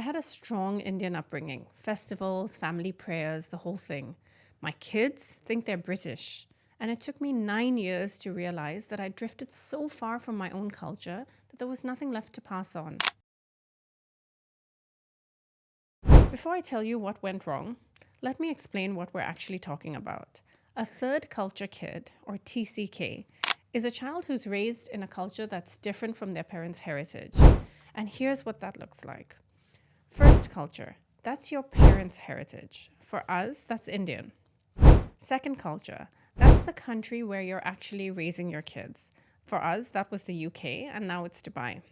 had a strong Indian upbringing, festivals, family prayers, the whole thing. My kids think they're British. And it took me 9 years to realize that I drifted so far from my own culture that there was nothing left to pass on. Before I tell you what went wrong, let me explain what we're actually talking about. A third culture kid, or TCK, is a child who's raised in a culture that's different from their parents' heritage. And here's what that looks like. First culture, that's your parents' heritage. For us, that's Indian. Second culture, that's the country where you're actually raising your kids. For us, that was the UK, and now it's Dubai.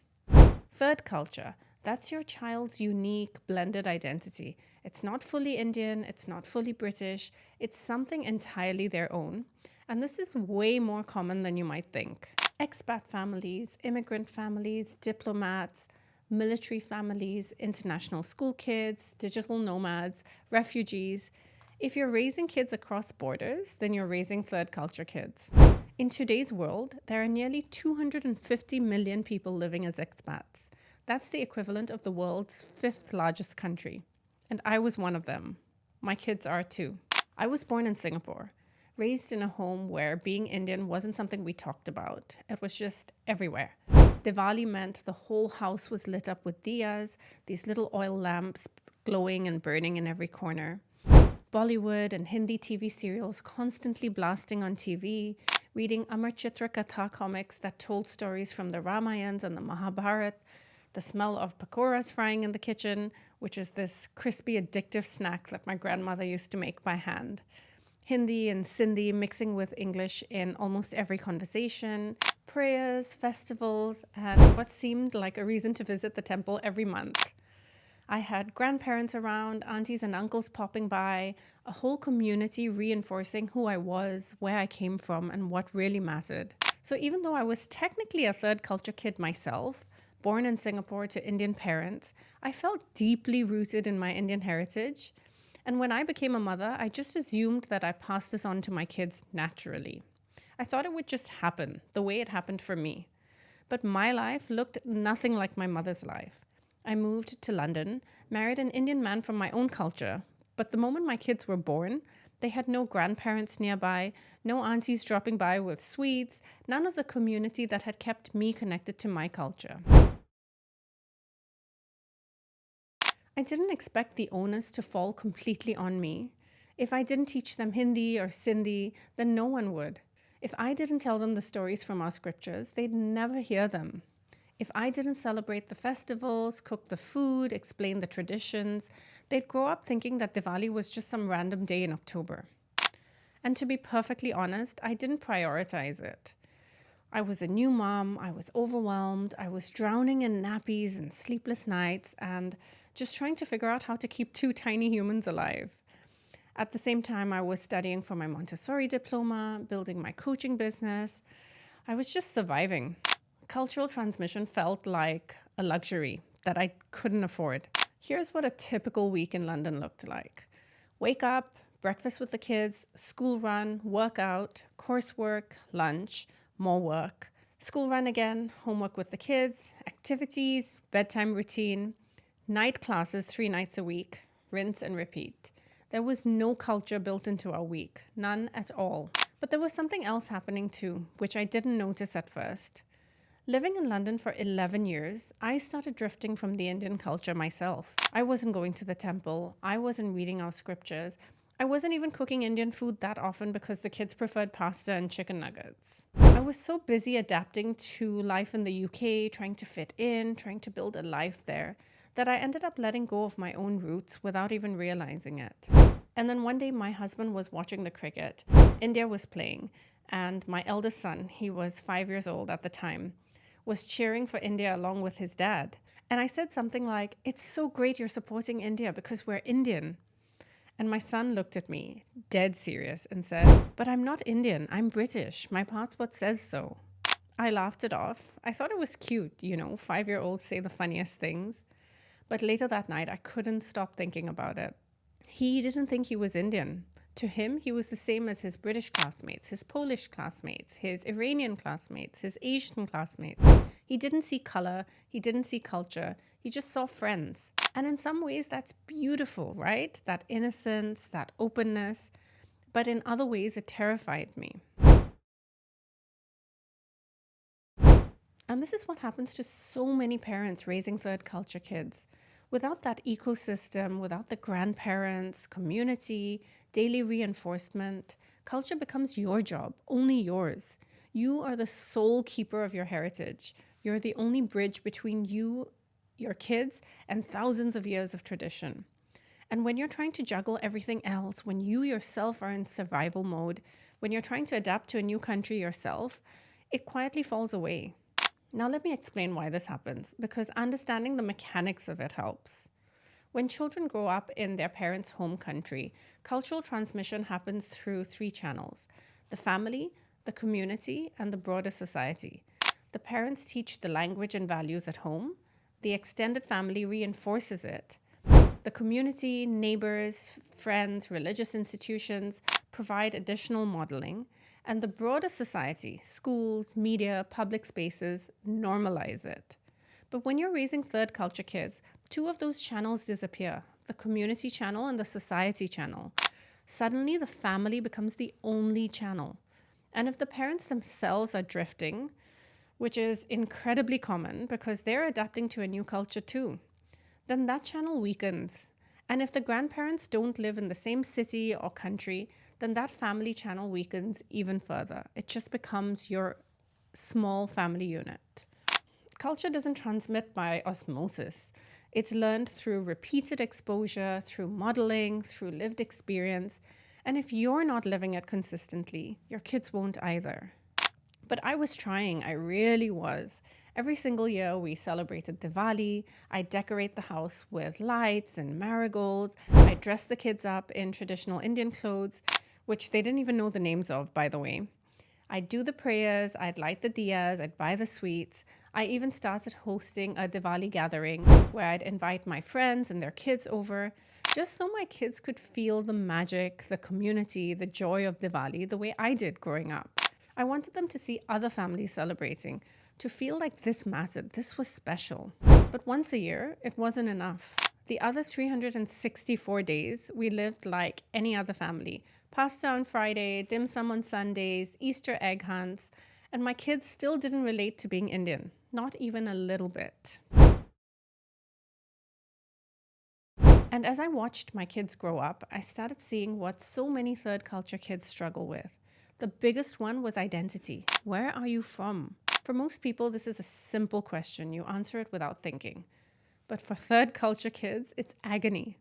Third culture, that's your child's unique blended identity. It's not fully Indian, it's not fully British, it's something entirely their own. And this is way more common than you might think. Expat families, immigrant families, diplomats, military families, international school kids, digital nomads, refugees. If you're raising kids across borders, then you're raising third culture kids. In today's world, there are nearly 250 million people living as expats. That's the equivalent of the world's 5th largest country. And I was one of them. My kids are too. I was born in Singapore, raised in a home where being Indian wasn't something we talked about. It was just everywhere. Diwali meant the whole house was lit up with diyas, these little oil lamps glowing and burning in every corner. Bollywood and Hindi TV serials constantly blasting on TV, reading Amar Chitra Katha comics that told stories from the Ramayans and the Mahabharat, the smell of pakoras frying in the kitchen, which is this crispy, addictive snack that my grandmother used to make by hand. Hindi and Sindhi mixing with English in almost every conversation, prayers, festivals, and what seemed like a reason to visit the temple every month. I had grandparents around, aunties and uncles popping by, a whole community reinforcing who I was, where I came from, and what really mattered. So even though I was technically a third culture kid myself, born in Singapore to Indian parents, I felt deeply rooted in my Indian heritage. And when I became a mother, I just assumed that I'd pass this on to my kids naturally. I thought it would just happen, the way it happened for me. But my life looked nothing like my mother's life. I moved to London, married an Indian man from my own culture. But the moment my kids were born, they had no grandparents nearby, no aunties dropping by with sweets, none of the community that had kept me connected to my culture. I didn't expect the onus to fall completely on me. If I didn't teach them Hindi or Sindhi, then no one would. If I didn't tell them the stories from our scriptures, they'd never hear them. If I didn't celebrate the festivals, cook the food, explain the traditions, they'd grow up thinking that Diwali was just some random day in October. And to be perfectly honest, I didn't prioritize it. I was a new mom, I was overwhelmed, I was drowning in nappies and sleepless nights, and just trying to figure out how to keep 2 tiny humans alive. At the same time, I was studying for my Montessori diploma, building my coaching business. I was just surviving. Cultural transmission felt like a luxury that I couldn't afford. Here's what a typical week in London looked like. Wake up, breakfast with the kids, school run, workout, coursework, lunch, more work, school run again, homework with the kids, activities, bedtime routine, night classes 3 nights a week, rinse and repeat. There was no culture built into our week, none at all. But there was something else happening too, which I didn't notice at first. Living in London for 11 years, I started drifting from the Indian culture myself. I wasn't going to the temple, I wasn't reading our scriptures, I wasn't even cooking Indian food that often because the kids preferred pasta and chicken nuggets. I was so busy adapting to life in the UK, trying to fit in, trying to build a life there, that I ended up letting go of my own roots without even realizing it. And then one day my husband was watching the cricket. India was playing, and my eldest son, he was 5 years old at the time, was cheering for India along with his dad. And I said something like, "It's so great you're supporting India because we're Indian." And my son looked at me, dead serious, and said, "But I'm not Indian, I'm British. My passport says so." I laughed it off. I thought it was cute, 5-year-olds say the funniest things. But later that night, I couldn't stop thinking about it. He didn't think he was Indian. To him, he was the same as his British classmates, his Polish classmates, his Iranian classmates, his Asian classmates. He didn't see color, he didn't see culture, he just saw friends. And in some ways, that's beautiful, right? That innocence, that openness. But in other ways, it terrified me. And this is what happens to so many parents raising third culture kids. Without that ecosystem, without the grandparents, community, daily reinforcement, culture becomes your job, only yours. You are the sole keeper of your heritage. You're the only bridge between you, your kids, and thousands of years of tradition. And when you're trying to juggle everything else, when you yourself are in survival mode, when you're trying to adapt to a new country yourself, it quietly falls away. Now, let me explain why this happens, because understanding the mechanics of it helps. When children grow up in their parents' home country, cultural transmission happens through 3 channels: the family, the community, and the broader society. The parents teach the language and values at home. The extended family reinforces it. The community, neighbors, friends, religious institutions provide additional modeling. And the broader society, schools, media, public spaces, normalize it. But when you're raising third culture kids, 2 of those channels disappear: the community channel and the society channel. Suddenly, the family becomes the only channel. And if the parents themselves are drifting, which is incredibly common because they're adapting to a new culture too, then that channel weakens. And if the grandparents don't live in the same city or country, then that family channel weakens even further. It just becomes your small family unit. Culture doesn't transmit by osmosis. It's learned through repeated exposure, through modeling, through lived experience. And if you're not living it consistently, your kids won't either. But I was trying, I really was. Every single year we celebrated Diwali. I decorate the house with lights and marigolds. I dress the kids up in traditional Indian clothes, which they didn't even know the names of, by the way. I'd do the prayers, I'd light the diyas, I'd buy the sweets. I even started hosting a Diwali gathering where I'd invite my friends and their kids over, just so my kids could feel the magic, the community, the joy of Diwali the way I did growing up. I wanted them to see other families celebrating, to feel like this mattered, this was special. But once a year, it wasn't enough. The other 364 days, we lived like any other family. Pasta on Friday, dim sum on Sundays, Easter egg hunts, and my kids still didn't relate to being Indian, not even a little bit. And as I watched my kids grow up, I started seeing what so many third culture kids struggle with. The biggest one was identity. Where are you from? For most people, this is a simple question. You answer it without thinking. But for third culture kids, it's agony.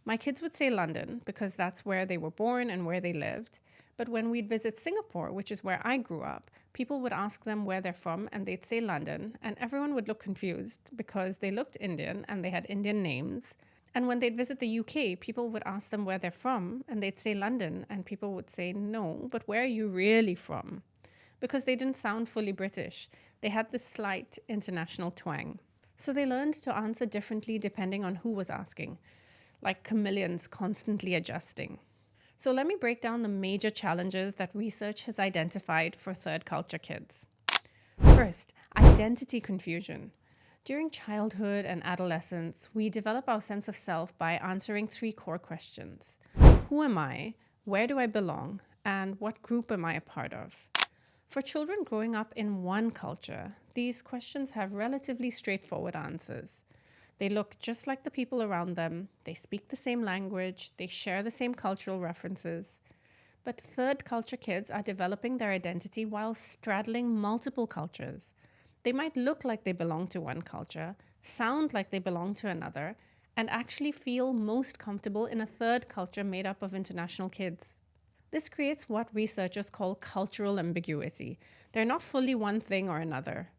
My kids would say London because that's where they were born and where they lived. But when we'd visit Singapore, which is where I grew up, people would ask them where they're from and they'd say London, and everyone would look confused because they looked Indian and they had Indian names. And when they'd visit the UK, people would ask them where they're from and they'd say London, and people would say, no, but where are you really from? Because they didn't sound fully British. They had this slight international twang. So they learned to answer differently depending on who was asking, like chameleons constantly adjusting. So let me break down the major challenges that research has identified for third culture kids. First, identity confusion. During childhood and adolescence, we develop our sense of self by answering 3 core questions. Who am I? Where do I belong? And what group am I a part of? For children growing up in one culture, these questions have relatively straightforward answers. They look just like the people around them, they speak the same language, they share the same cultural references. But third culture kids are developing their identity while straddling multiple cultures. They might look like they belong to one culture, sound like they belong to another, and actually feel most comfortable in a third culture made up of international kids. This creates what researchers call cultural ambiguity. They're not fully one thing or another.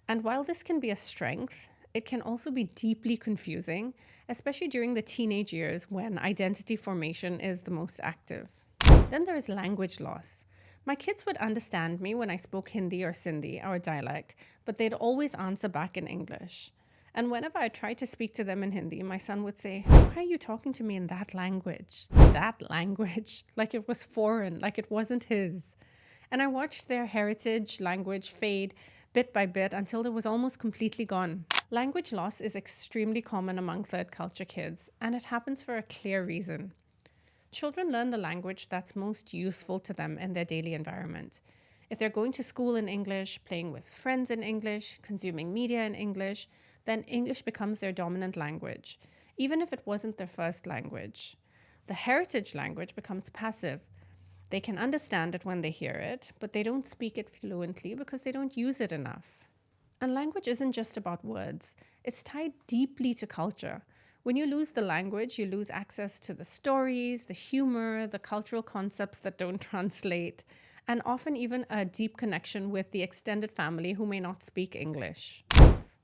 And while this can be a strength, it can also be deeply confusing, especially during the teenage years when identity formation is the most active. Then there is language loss. My kids would understand me when I spoke Hindi or Sindhi, our dialect, but they'd always answer back in English. And whenever I tried to speak to them in Hindi, my son would say, why are you talking to me in that language? That language, like it was foreign, like it wasn't his. And I watched their heritage language fade bit by bit until it was almost completely gone. Language loss is extremely common among third culture kids, and it happens for a clear reason. Children learn the language that's most useful to them in their daily environment. If they're going to school in English, playing with friends in English, consuming media in English, then English becomes their dominant language, even if it wasn't their first language. The heritage language becomes passive. They can understand it when they hear it, but they don't speak it fluently because they don't use it enough. And language isn't just about words. It's tied deeply to culture. When you lose the language, you lose access to the stories, the humor, the cultural concepts that don't translate, and often even a deep connection with the extended family who may not speak English.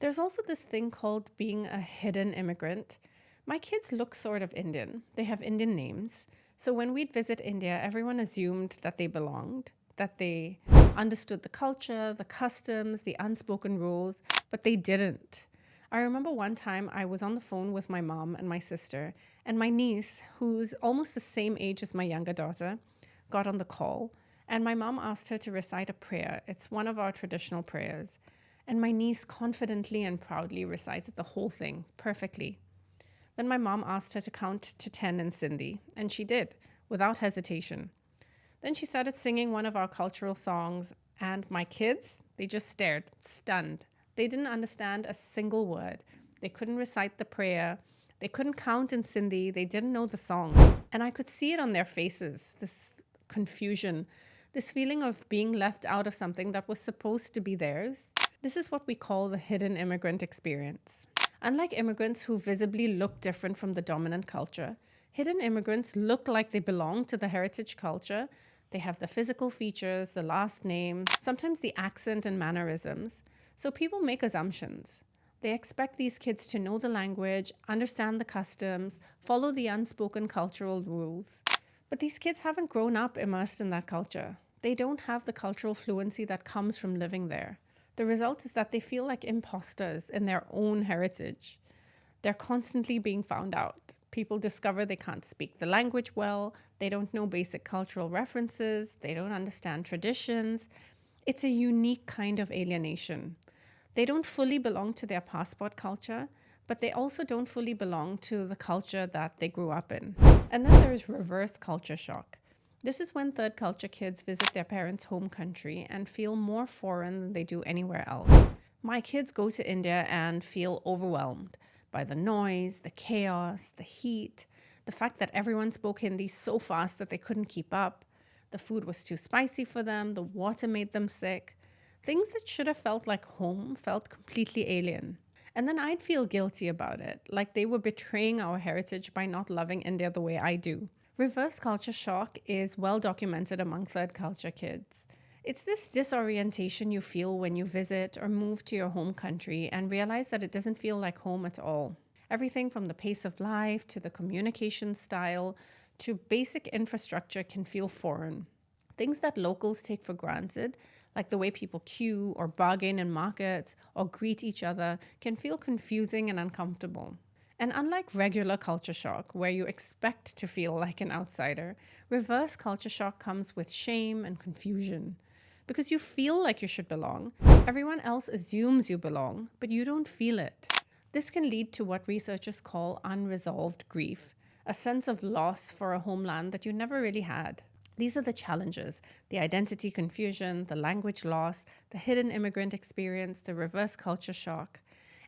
There's also this thing called being a hidden immigrant. My kids look sort of Indian. They have Indian names. So when we'd visit India, everyone assumed that they belonged, that they understood the culture, the customs, the unspoken rules, but they didn't. I remember one time I was on the phone with my mom and my sister, and my niece, who's almost the same age as my younger daughter, got on the call, and my mom asked her to recite a prayer. It's one of our traditional prayers. And my niece confidently and proudly recited the whole thing perfectly. Then my mom asked her to count to 10 in Sindhi, and she did, without hesitation. Then she started singing one of our cultural songs, and my kids, they just stared, stunned. They didn't understand a single word. They couldn't recite the prayer. They couldn't count in Sindhi. They didn't know the song. And I could see it on their faces, this confusion, this feeling of being left out of something that was supposed to be theirs. This is what we call the hidden immigrant experience. Unlike immigrants who visibly look different from the dominant culture, hidden immigrants look like they belong to the heritage culture. They have the physical features, the last name, sometimes the accent and mannerisms. So people make assumptions. They expect these kids to know the language, understand the customs, follow the unspoken cultural rules. But these kids haven't grown up immersed in that culture. They don't have the cultural fluency that comes from living there. The result is that they feel like imposters in their own heritage. They're constantly being found out. People discover they can't speak the language well, they don't know basic cultural references, they don't understand traditions. It's a unique kind of alienation. They don't fully belong to their passport culture, but they also don't fully belong to the culture that they grew up in. And then there is reverse culture shock. This is when third culture kids visit their parents' home country and feel more foreign than they do anywhere else. My kids go to India and feel overwhelmed by the noise, the chaos, the heat, the fact that everyone spoke Hindi so fast that they couldn't keep up. The food was too spicy for them, the water made them sick. Things that should have felt like home felt completely alien. And then I'd feel guilty about it, like they were betraying our heritage by not loving India the way I do. Reverse culture shock is well documented among third culture kids. It's this disorientation you feel when you visit or move to your home country and realize that it doesn't feel like home at all. Everything from the pace of life to the communication style to basic infrastructure can feel foreign. Things that locals take for granted, like the way people queue or bargain in markets or greet each other, can feel confusing and uncomfortable. And unlike regular culture shock, where you expect to feel like an outsider, reverse culture shock comes with shame and confusion. Because you feel like you should belong, everyone else assumes you belong, but you don't feel it. This can lead to what researchers call unresolved grief, a sense of loss for a homeland that you never really had. These are the challenges: the identity confusion, the language loss, the hidden immigrant experience, the reverse culture shock.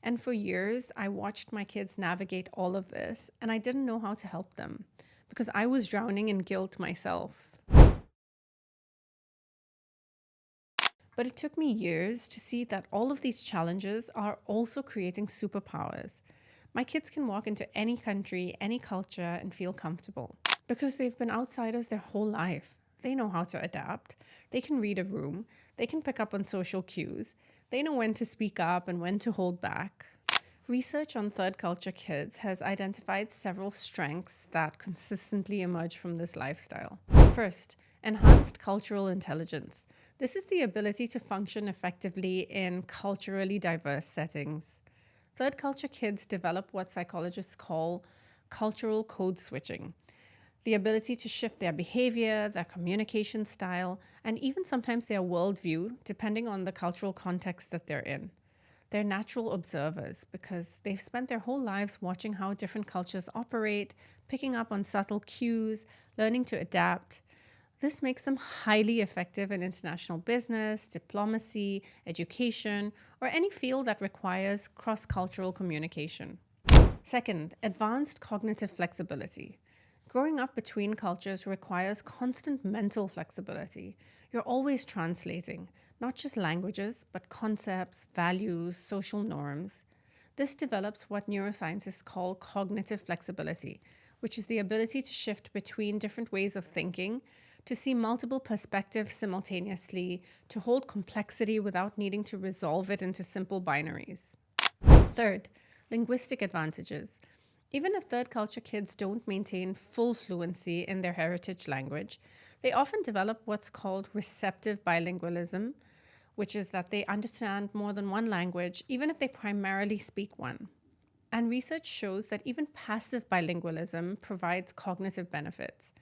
And for years, I watched my kids navigate all of this, and I didn't know how to help them because I was drowning in guilt myself. But it took me years to see that all of these challenges are also creating superpowers. My kids can walk into any country, any culture, and feel comfortable because they've been outsiders their whole life. They know how to adapt. They can read a room. They can pick up on social cues. They know when to speak up and when to hold back. Research on third culture kids has identified several strengths that consistently emerge from this lifestyle. First, enhanced cultural intelligence. This is the ability to function effectively in culturally diverse settings. Third culture kids develop what psychologists call cultural code switching, the ability to shift their behavior, their communication style, and even sometimes their worldview, depending on the cultural context that they're in. They're natural observers because they've spent their whole lives watching how different cultures operate, picking up on subtle cues, learning to adapt. This makes them highly effective in international business, diplomacy, education, or any field that requires cross cultural communication. Second, advanced cognitive flexibility. Growing up between cultures requires constant mental flexibility. You're always translating, not just languages, but concepts, values, social norms. This develops what neuroscientists call cognitive flexibility, which is the ability to shift between different ways of thinking, to see multiple perspectives simultaneously, to hold complexity without needing to resolve it into simple binaries. Third, linguistic advantages. Even if third culture kids don't maintain full fluency in their heritage language, they often develop what's called receptive bilingualism, which is that they understand more than one language, even if they primarily speak one. And research shows that even passive bilingualism provides cognitive benefits: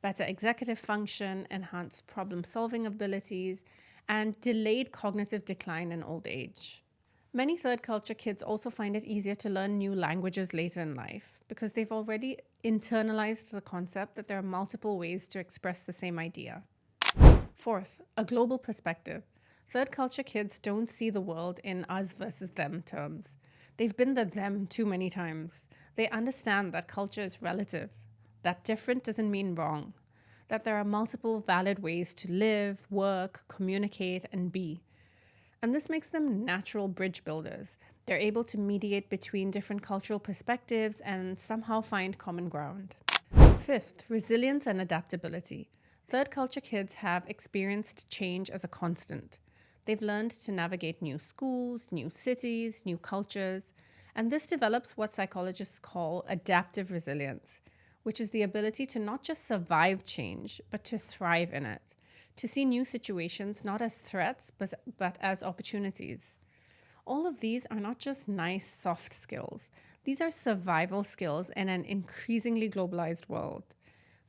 better executive function, enhanced problem solving abilities, and delayed cognitive decline in old age. Many third culture kids also find it easier to learn new languages later in life because they've already internalized the concept that there are multiple ways to express the same idea. Fourth, a global perspective. Third culture kids don't see the world in us versus them terms. They've been the them too many times. They understand that culture is relative, that different doesn't mean wrong, that there are multiple valid ways to live, work, communicate, and be. And this makes them natural bridge builders. They're able to mediate between different cultural perspectives and somehow find common ground. Fifth, resilience and adaptability. Third culture kids have experienced change as a constant. They've learned to navigate new schools, new cities, new cultures, and this develops what psychologists call adaptive resilience, which is the ability to not just survive change, but to thrive in it, to see new situations not as threats, but as opportunities. All of these are not just nice, soft skills. These are survival skills in an increasingly globalized world.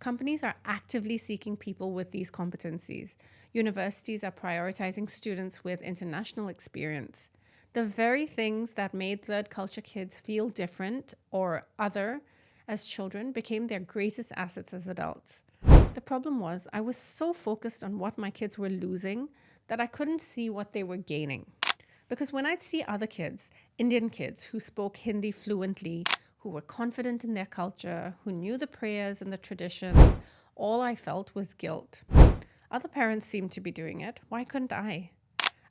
Companies are actively seeking people with these competencies. Universities are prioritizing students with international experience. The very things that made third culture kids feel different or other as children became their greatest assets as adults. The problem was I was so focused on what my kids were losing that I couldn't see what they were gaining. Because when I'd see other kids, Indian kids who spoke Hindi fluently, who were confident in their culture, who knew the prayers and the traditions, all I felt was guilt. Other parents seemed to be doing it. Why couldn't I?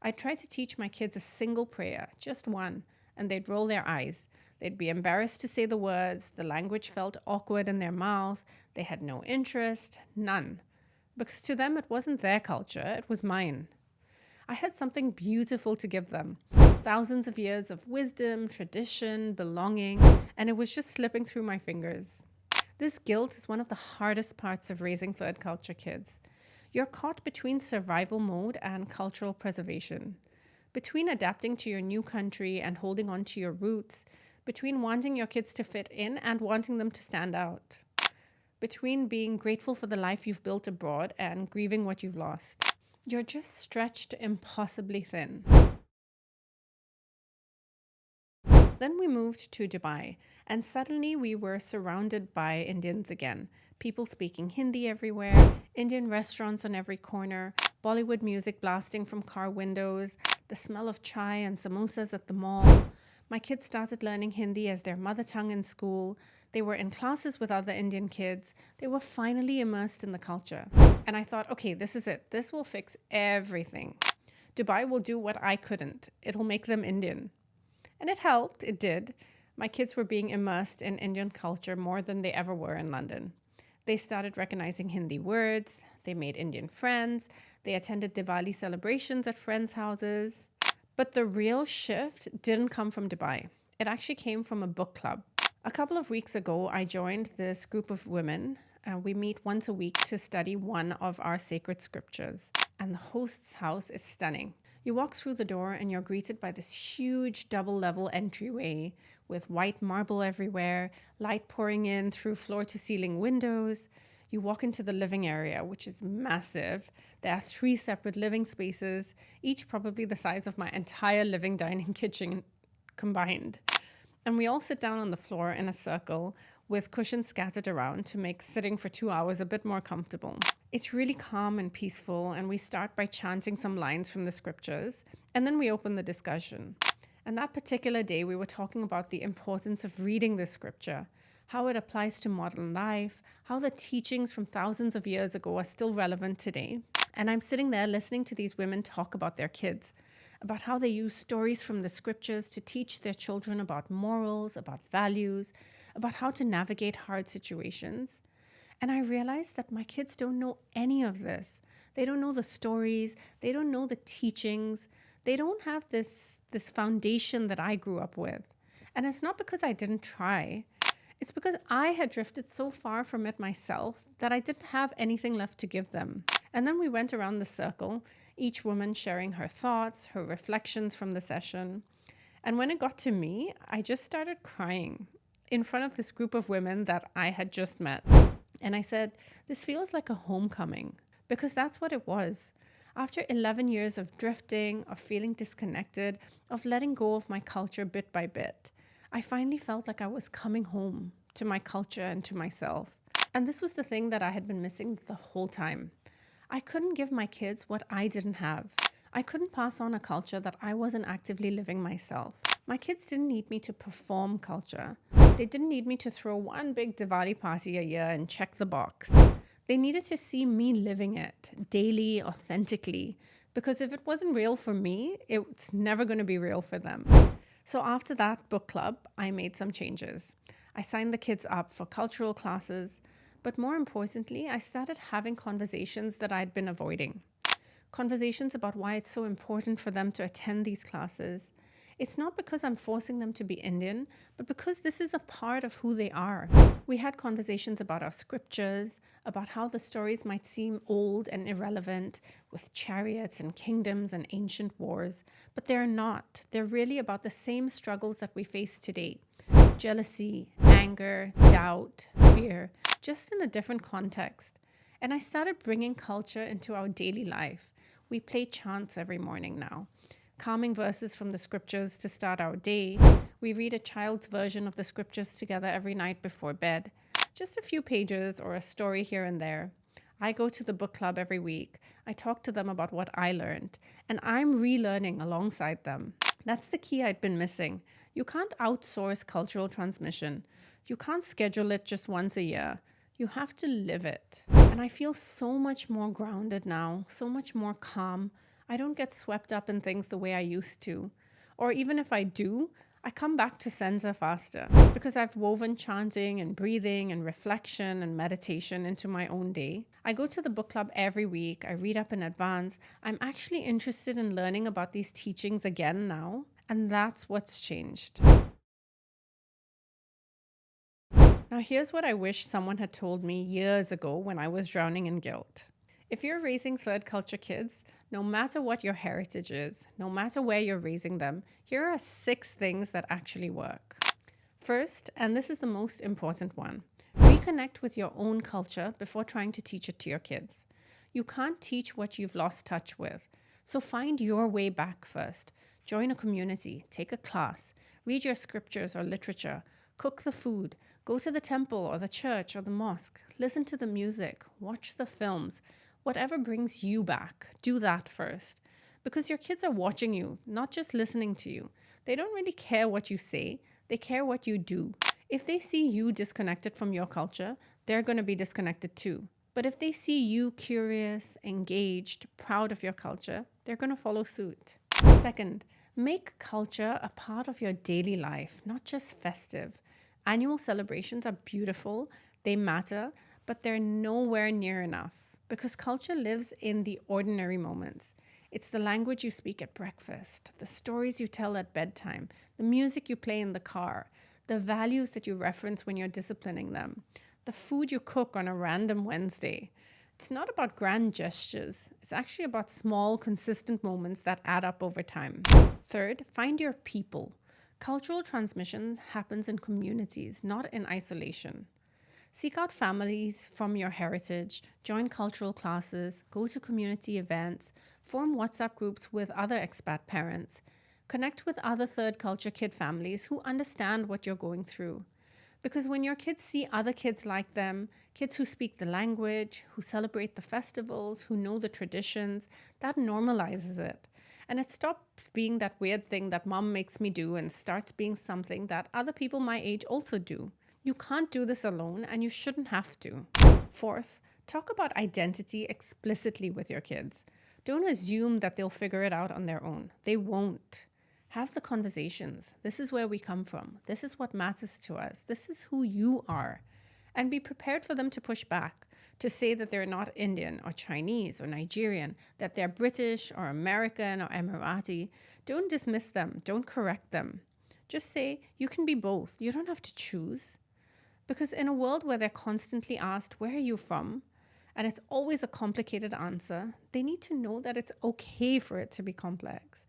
I tried to teach my kids a single prayer, just one, and they'd roll their eyes. They'd be embarrassed to say the words. The language felt awkward in their mouth. They had no interest, none. Because to them, it wasn't their culture, it was mine. I had something beautiful to give them. Thousands of years of wisdom, tradition, belonging, and it was just slipping through my fingers. This guilt is one of the hardest parts of raising third culture kids. You're caught between survival mode and cultural preservation, between adapting to your new country and holding on to your roots, between wanting your kids to fit in and wanting them to stand out, between being grateful for the life you've built abroad and grieving what you've lost. You're just stretched impossibly thin. Then we moved to Dubai, and suddenly we were surrounded by Indians again. People speaking Hindi everywhere, Indian restaurants on every corner, Bollywood music blasting from car windows, the smell of chai and samosas at the mall. My kids started learning Hindi as their mother tongue in school. They were in classes with other Indian kids. They were finally immersed in the culture. And I thought, okay, this is it. This will fix everything. Dubai will do what I couldn't. It'll make them Indian. And it helped, it did. My kids were being immersed in Indian culture more than they ever were in London. They started recognizing Hindi words. They made Indian friends. They attended Diwali celebrations at friends' houses. But the real shift didn't come from Dubai. It actually came from a book club. A couple of weeks ago, I joined this group of women. We meet once a week to study one of our sacred scriptures. And the host's house is stunning. You walk through the door and you're greeted by this huge double-level entryway with white marble everywhere, light pouring in through floor-to-ceiling windows. You walk into the living area, which is massive. There are 3 separate living spaces, each probably the size of my entire living dining kitchen combined. And we all sit down on the floor in a circle with cushions scattered around to make sitting for 2 hours a bit more comfortable. It's really calm and peaceful, and we start by chanting some lines from the scriptures, and then we open the discussion. And that particular day, we were talking about the importance of reading this scripture, how it applies to modern life, how the teachings from thousands of years ago are still relevant today. And I'm sitting there listening to these women talk about their kids, about how they use stories from the scriptures to teach their children about morals, about values, about how to navigate hard situations. And I realized that my kids don't know any of this. They don't know the stories. They don't know the teachings. They don't have this foundation that I grew up with. And it's not because I didn't try. It's because I had drifted so far from it myself that I didn't have anything left to give them. And then we went around the circle, each woman sharing her thoughts, her reflections from the session. And when it got to me, I just started crying in front of this group of women that I had just met. And I said, this feels like a homecoming, because that's what it was. After 11 years of drifting, of feeling disconnected, of letting go of my culture bit by bit, I finally felt like I was coming home to my culture and to myself. And this was the thing that I had been missing the whole time. I couldn't give my kids what I didn't have. I couldn't pass on a culture that I wasn't actively living myself. My kids didn't need me to perform culture. They didn't need me to throw one big Diwali party a year and check the box. They needed to see me living it daily, authentically, because if it wasn't real for me, it's never going to be real for them. So after that book club, I made some changes. I signed the kids up for cultural classes, but more importantly, I started having conversations that I'd been avoiding. Conversations about why it's so important for them to attend these classes. It's not because I'm forcing them to be Indian, but because this is a part of who they are. We had conversations about our scriptures, about how the stories might seem old and irrelevant, with chariots and kingdoms and ancient wars, but they're not. They're really about the same struggles that we face today. Jealousy, anger, doubt, fear, just in a different context. And I started bringing culture into our daily life. We play chants every morning now. Calming verses from the scriptures to start our day. We read a child's version of the scriptures together every night before bed. Just a few pages or a story here and there. I go to the book club every week. I talk to them about what I learned, and I'm relearning alongside them. That's the key I'd been missing. You can't outsource cultural transmission. You can't schedule it just once a year. You have to live it. And I feel so much more grounded now, so much more calm. I don't get swept up in things the way I used to. Or even if I do, I come back to Senza faster because I've woven chanting and breathing and reflection and meditation into my own day. I go to the book club every week. I read up in advance. I'm actually interested in learning about these teachings again now, and that's what's changed. Now here's what I wish someone had told me years ago when I was drowning in guilt. If you're raising third culture kids, no matter what your heritage is, no matter where you're raising them, here are 6 things that actually work. First, and this is the most important one, reconnect with your own culture before trying to teach it to your kids. You can't teach what you've lost touch with, so find your way back first. Join a community, take a class, read your scriptures or literature, cook the food, go to the temple or the church or the mosque, listen to the music, watch the films. Whatever brings you back, do that first. Because your kids are watching you, not just listening to you. They don't really care what you say, they care what you do. If they see you disconnected from your culture, they're going to be disconnected too. But if they see you curious, engaged, proud of your culture, they're going to follow suit. Second, make culture a part of your daily life, not just festive. Annual celebrations are beautiful, they matter, but they're nowhere near enough. Because culture lives in the ordinary moments. It's the language you speak at breakfast, the stories you tell at bedtime, the music you play in the car, the values that you reference when you're disciplining them, the food you cook on a random Wednesday. It's not about grand gestures. It's actually about small, consistent moments that add up over time. Third, find your people. Cultural transmission happens in communities, not in isolation. Seek out families from your heritage, join cultural classes, go to community events, form WhatsApp groups with other expat parents, connect with other third culture kid families who understand what you're going through. Because when your kids see other kids like them, kids who speak the language, who celebrate the festivals, who know the traditions, that normalizes it. And it stops being that weird thing that mom makes me do and starts being something that other people my age also do. You can't do this alone, and you shouldn't have to. Fourth, talk about identity explicitly with your kids. Don't assume that they'll figure it out on their own. They won't. Have the conversations. This is where we come from. This is what matters to us. This is who you are. And be prepared for them to push back, to say that they're not Indian or Chinese or Nigerian, that they're British or American or Emirati. Don't dismiss them. Don't correct them. Just say, you can be both. You don't have to choose. Because in a world where they're constantly asked, where are you from? And it's always a complicated answer, they need to know that it's okay for it to be complex.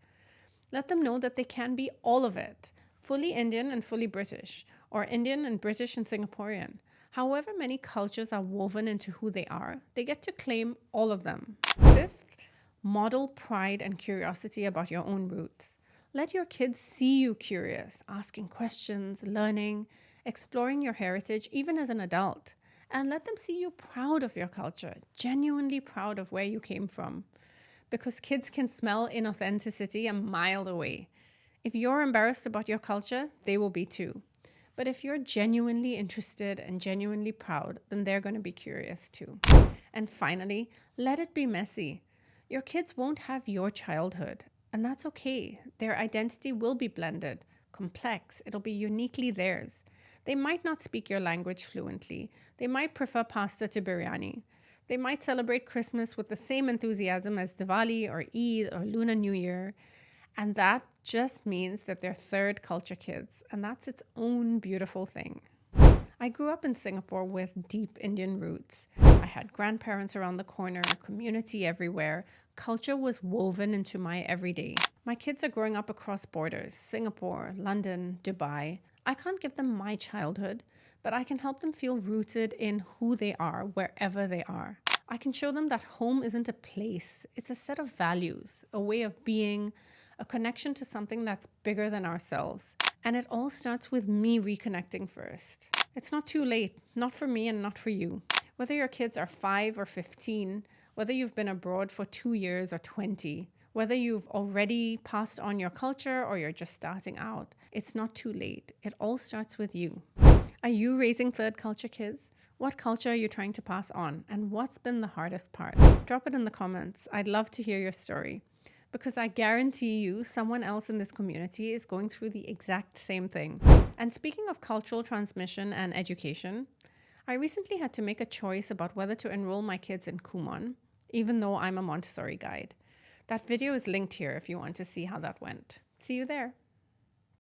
Let them know that they can be all of it, fully Indian and fully British, or Indian and British and Singaporean. However many cultures are woven into who they are, they get to claim all of them. Fifth, model pride and curiosity about your own roots. Let your kids see you curious, asking questions, learning, exploring your heritage, even as an adult. And let them see you proud of your culture, genuinely proud of where you came from. Because kids can smell inauthenticity a mile away. If you're embarrassed about your culture, they will be too. But if you're genuinely interested and genuinely proud, then they're going to be curious too. And finally, let it be messy. Your kids won't have your childhood, and that's okay. Their identity will be blended, complex. It'll be uniquely theirs. They might not speak your language fluently. They might prefer pasta to biryani. They might celebrate Christmas with the same enthusiasm as Diwali or Eid or Lunar New Year. And that just means that they're third culture kids. And that's its own beautiful thing. I grew up in Singapore with deep Indian roots. I had grandparents around the corner, community everywhere. Culture was woven into my everyday. My kids are growing up across borders, Singapore, London, Dubai. I can't give them my childhood, but I can help them feel rooted in who they are, wherever they are. I can show them that home isn't a place. It's a set of values, a way of being, a connection to something that's bigger than ourselves. And it all starts with me reconnecting first. It's not too late, not for me and not for you. Whether your kids are 5 or 15, whether you've been abroad for 2 years or 20, whether you've already passed on your culture or you're just starting out, it's not too late. It all starts with you. Are you raising third culture kids? What culture are you trying to pass on? And what's been the hardest part? Drop it in the comments. I'd love to hear your story. Because I guarantee you someone else in this community is going through the exact same thing. And speaking of cultural transmission and education, I recently had to make a choice about whether to enroll my kids in Kumon, even though I'm a Montessori guide. That video is linked here if you want to see how that went. See you there.